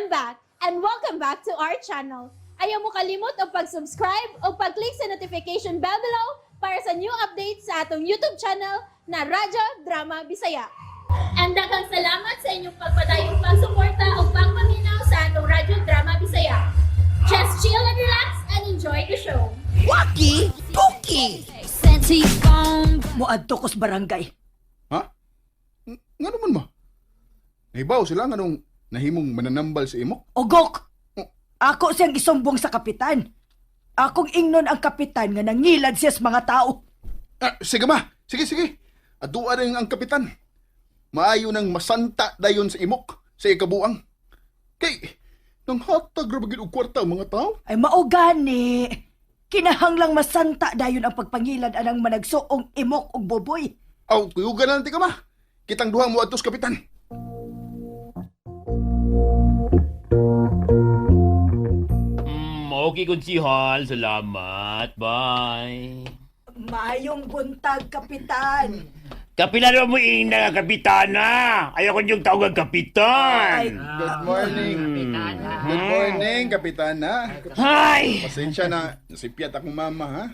back and welcome back to our channel. Ayaw mo kalimot o pag-subscribe o pag-click sa notification bell below para sa new updates sa atong YouTube channel na Radyo Drama Bisaya. And daghang salamat sa inyong pagpadayong pagsuporta o pagpaminaw sa atong Radyo Drama Bisaya. Just chill and relax and enjoy the show. Waki! Puki! Muadto ko sa barangay. Ha? Nga naman ma? Nahibaw sila nga nung nahimong mananambal sa imok? Ogok! Ako siyang isumbong sa kapitan. Akong ingnon ang kapitan nga nangilad siya sa mga tao. Sige ma! Sige! Aduan rin ang kapitan. Maayo nang masanta dayon sa imok sa ikabuang. Kay, nang hatag rabagin og kwarta ang mga tao? Ay maugani. Kinahanglang masanta dayon ang pagpangilad anang managsuong imok og boboy. Aw, kuyugan na nanti ka ma. Kitang duhang mo atos kapitan. Okay, Kunsihal. Salamat. Bye. Mayong buntag, kapitan. Kapitan mo ina nga kapitana. Ayaw ko yung tawag kapitan. Good morning. Good morning, kapitana. Hay! Pasensya na. Nasipyat akong mama, ha?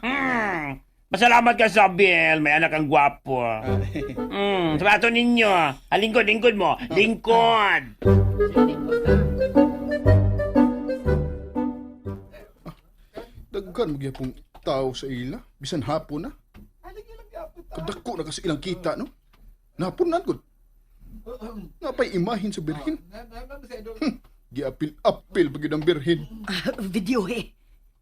Pasalamat ka, Sabel. May anak kang gwapo. Sabato ninyo. Lingkod mo. Lingkod. Daghan magyapong tao sa ila. Bisan hapon na. Kadako na kasi ilang kita, no? Napon na, good. Napay imahin sa birhin. Giapil-apil pag yun ang birhin.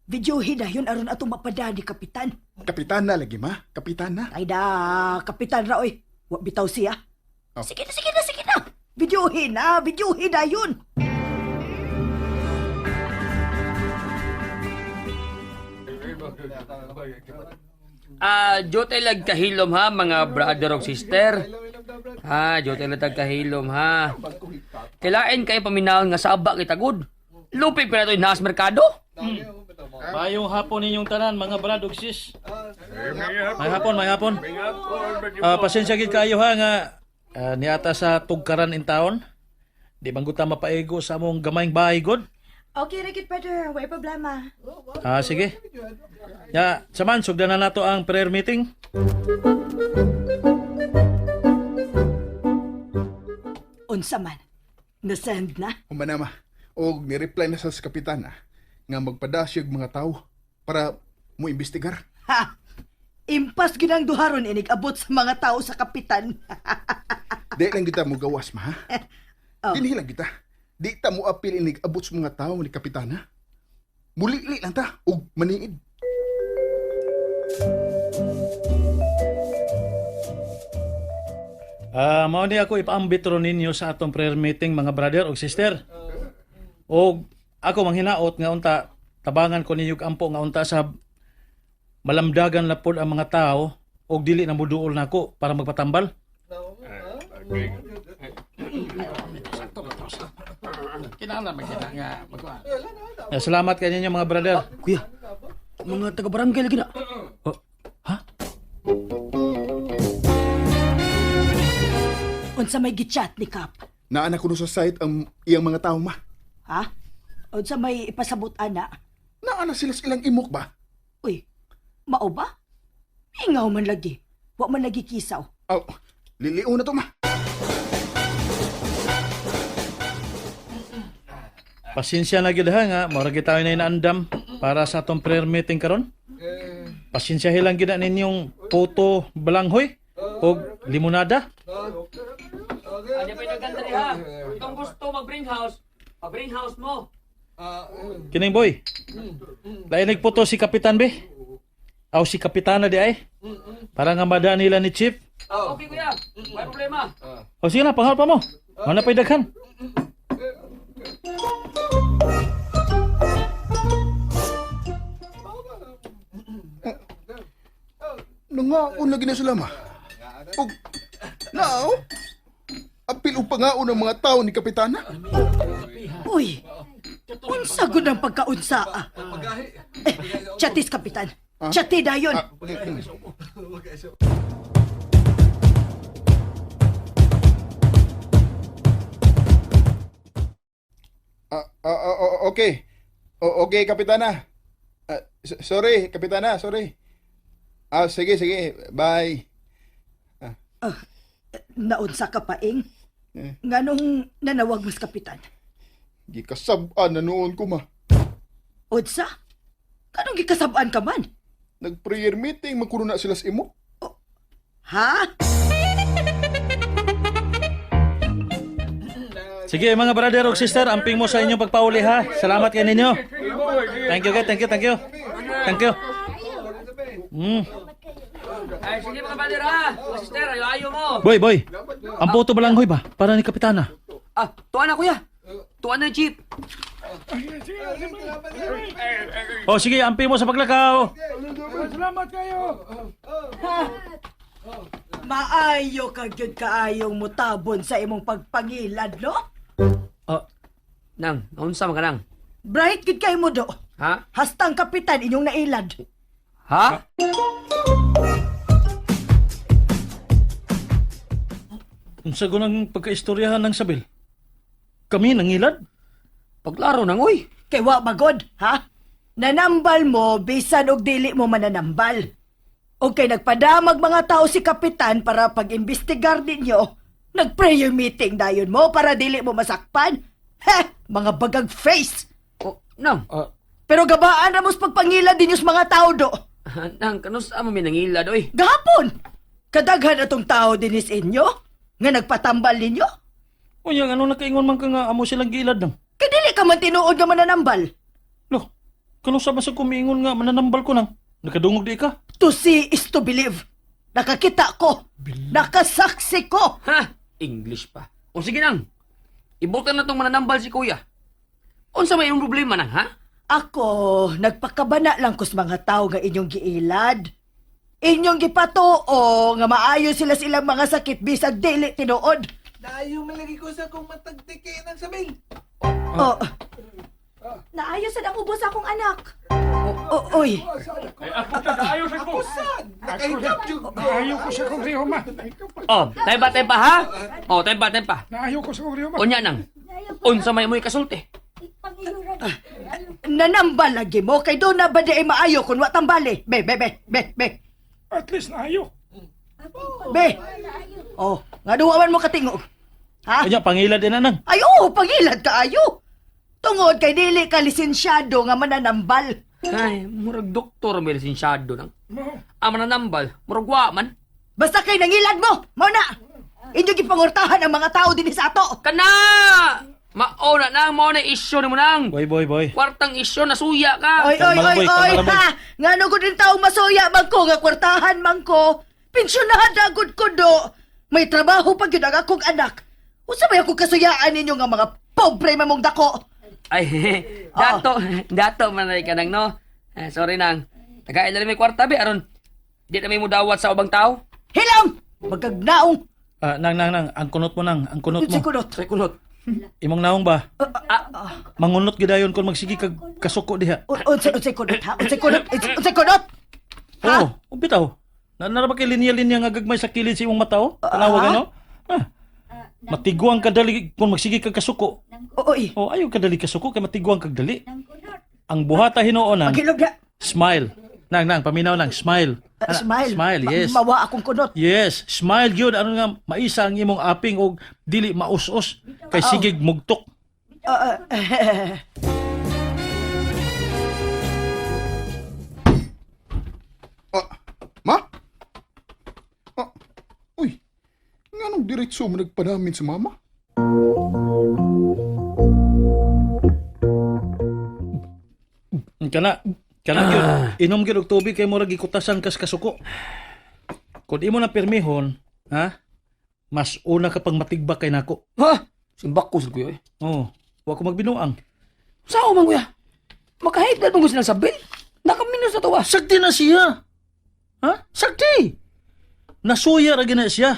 Videohe dayon aron atong mapadani, kapitan. Kapitana lagi, ma. Kapitana. Ay da, kapitan Raoy. Wa bitaw siya. Oh. Sige na. Videohe dayon. Jote lag kahilom ha, mga brother o sister. Jote lag kahilom ha. Kailain kayo paminaw nga saba kita good. Lupi pa na ito nas merkado. Mayong hapon ninyong tanan, mga brad ug sis. May hapon. Pasensya gid kayo ha nga niata sa tugkaran in town. Di bang guta mapaigo sa among gamayng bahay god? Okay, Rigid brother. Way problema. Sige. Ya, saman sugdan na nato ang prayer meeting. Unsa man? Nasend na? Humana, ma. O ni-reply na sa kapitana nga magpadasyag mga tao para mo imbestigar. Ha! Impas ginang duharon inig abot sa mga tao sa kapitan. Di lang kita mo gawas, ma, ha? Oh. Dinhi lang kita. Di ta mo apil inig abot sa mga tao ni kapitana. Muli lang ta og maniid. Mao ni ako ipaambitro ninyo sa atong prayer meeting, mga brother o sister. O ako manghinaot nga unta tabangan ko ninyo ampo nga unta sa malamdagan na pod ang mga tao og dili na muduol nako para magpatambal. Salamat kay ninyo, mga brother. Kuya, mga taga-barangay lagi na. Unsa may gichat ni Kap? Naana ko no sa site ang iyang mga tao, ma. Ha? Unsa may ipasabot ana? Naana sila sa ilang imok ba? Uy, mao ba? Ingaw man lagi. Wa man lagi kisaw. Aw, liliw na to, ma. Pasensya na gid ha nga, mura gid tayo na inaandam para sa atong prayer meeting karon. Pasensya lang gid na ninyong puto balanghoy o limonada. Ano pa yung ganda ha? Kung gusto mag-bring house mo. Kining boy. Lain nagputo si Kapitan be. Aw si Kapitana di ay. Para nga mada nila ni Chief. Okay kuya, may problema. O sige na, panghal pa mo. Ano pa'y daghan? Nangaon lagi na sila, ma. Og, naaw, apil o pangaon ng mga tao ni kapitana. Uy, unsa gud ang pagkaunsa? Chatis, kapitan. Chati dayon. Okay. Okay, Kapitana. Sorry, Kapitana, sorry. Sige, sige. Bye. Naunsa ka pa, Ing? Eh. Nganong nanawag mas kapitan? Gikasab-an na noon ko, ma. Unsa? Kanong gikasabaan ka man? Nag-prayer meeting, magkuno na sila sa imo. Ha? Sige mga brother o sister, amping mo sa inyong pagpauli ha. Salamat kayo ninyo. Thank you, thank you, thank you. Thank you. Ay, sige mga brother ha. Mga sister, ayo mo. Boy. Ang boto balanghoy ba? Para ni Kapitana. Tuwan na kuya. Tuwan na jeep. O sige, amping mo sa paglakaw. Maayo ka gyud kaayong mutabon sa imong pagpangilad, no? Nang, naunsa man ka nang? Bright gid kay mo do. Ha? Hastang kapitan inyong nailad. Ha? Unsa ko nang pagkaistoryahan ng sabil? Kami nangilad? Paglaro nang, uy. Kay wa magod, ha? Nanambal mo bisan og dili mo mananambal. O kay nagpadamag mga tao si kapitan para pag-imbestigar ninyo, nag-prayer meeting dayon mo para dili mo masakpan. Heh, mga bagag face. Nang, Pero gabaan ramos pagpangilad ninyo sa mga tao do. nang, kanus mo may nangilad, uy. Gahapon, kadaghan atong tao dinis inyo nga nagpatambal ninyo. O yang ano nakaingon man ka nga amo silang gilad nang. Kay dili ka man tinuod nga mananambal. Lo, kano sa basa kumiingon nga mananambal ko nang? Nakadungog di ka? To see is to believe. Nakakita ko. Nakasaksi ko. Ha? English pa. O sige nang. Ibutan na tong mananambal si kuya. Unsa may yung problema nang, ha? Ako, nagpakabana lang ko sa mga tao nga inyong giilad. Inyong gipatuo nga maayo sila silang mga sakit bisag dili tinuod. Naayo malagi ko sa kong matagtiki ng sabil. Oh, Naayo sa nakubos akong anak. oy. Nakaitap yung Naayo ko sa kong rihoma. Oh, tempa ha? Oh, tempa. Naayo ko sa kong rihoma. Unya nang. Unsa may mo'y kasulti. Nanambal lagi mo kay do na ba di ay maayo kun wa tambali. Be. At least naayo. Be. Oh, nga duwawan mo katingog. Ha? Kanya pangilad din na nang. Ay, oo, pangilad ka ayo. Tungod kay dili ka lisensyado nga mananambal. Ay, murag doktor may lisensyado nang. Mananambal, murag wa man. Basta kay nangilad mo, mo na. Inyo gipangurtahan ang mga tao din sa ato. Kana! Mauna nang, mauna isyo ni mo nang. Boy. Kwartang isyo, nasuya ka. Oy, Kalma lang, boy, kalma lang, boy. ha. Ngano ko din tao masuya man ko nga kwartahan man ko. Pensyonahan dagod ko do. May trabaho pag yun ang akong anak. Unsa ba ako kasuyaan ninyo nga mga pobre mamong dako? Ay, dato man na ka nang, no? Sorry nang. Tagain na may kwarta, be, aron. Di na may mudawat sa ubang tao. Hilam! Magagnaong. Nang, ang kunot mo nang, ang kunot mo. Sikunot. Say kunot. Imong naong ba? Mangunot gidayon kon magsigi kag kasuko diha. Unsay kunot ha? Unsay kunot? Ha? Oo, bitaw. Nara ba kay linya-linya nga gagmay sa kilid sa imong mata oh? Tanawag ano? Matiguang kadali kung magsigi kag kasuko. Oy. O ayaw kadali kasuko kay matiguang kag dali. Ang buhata hinuon nang Pagilog na. smile. Nang paminaw nang smile. Smile. Smile, yes. Mawa akong kunot. Yes, smile gyud ano nga maisa ang imong aping og dili maus-us kay sigig mugtok. Ma? Uy, nga nung diretso mo nagpanamin sa mama? Kana gyud. Inom gyud og tubig kay murag gikutasan kas kasuko. Kung imo na permihon, ha? Mas una ka pang matigbak kay nako. Ha? Simbak ko sa kuya, eh. Oh, wa ko magbinuang. Saan man, kuya? Makahit na mo silang sabil. Nakaminos na to, ah. Sagdi na siya. Ha? Sagdi. Nasuya ra gina siya.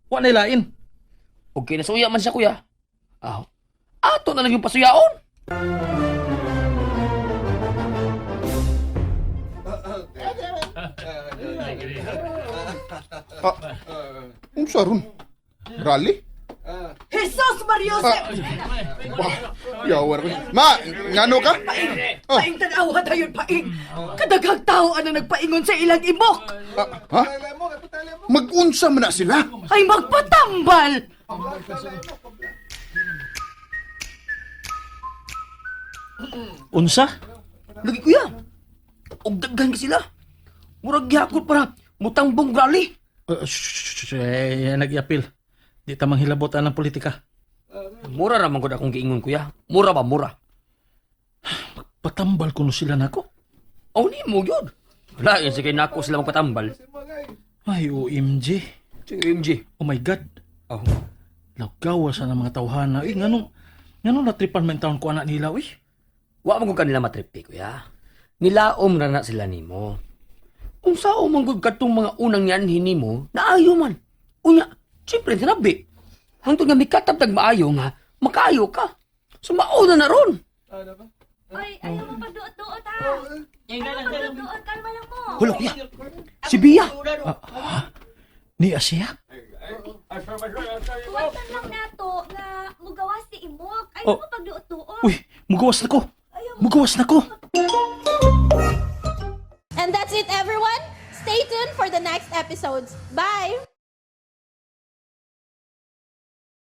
Wa na lain. Okay, nasuya man siya, kuya. Ato na lang yung pasuyaon. Unsa ron? Rally? His sus, Mariose! Wah, yawar ko. Ma, ngano ka? Oh, Paing tanawa tayo, paing. Kadaghang tao na nagpaingon sa ilang imok. ha? Mag-unsa man na sila? Ay magpatambal. Unsa? Lagi kuya. Og daghan ka sila. Murag gyakot para mutambong rally. Nag-iapil. Di tamang hilabotan ng politika. Mura naman ko akong giingon kuya. Mura ba mura? Patambal ko no sila nako. Oh, ni mo yun. Wala yun, sige na ako sila magpatambal. Ay, OMG. Sige, MJ. Oh my God. Oh. Nagawa sa ng mga tawhana. Ngano natripan man taon ko anak nila, uy. Wa man ko kanila matripi, kuya. Nilaom na na sila nimo. Kung sao man gud katong mga unang yan hinimo, naayo man. Unya, siyempre sinabi. Hangtod nga mikatap tag maayo nga, makaayo ka. Sumauna na ron. Ay, ayaw mo pagduot-duot ha. Ayaw mo pagduot-duot, kalma lang mo. Hulo, kuya. Si Bia. Ni Asia? Tuwatan lang nato nga mugawas si Imok. Ayaw Oh. mo pagduot-duot. Uy, mugawas na ko. Mugawas na ko. And that's it, everyone. Stay tuned for the next episodes. Bye!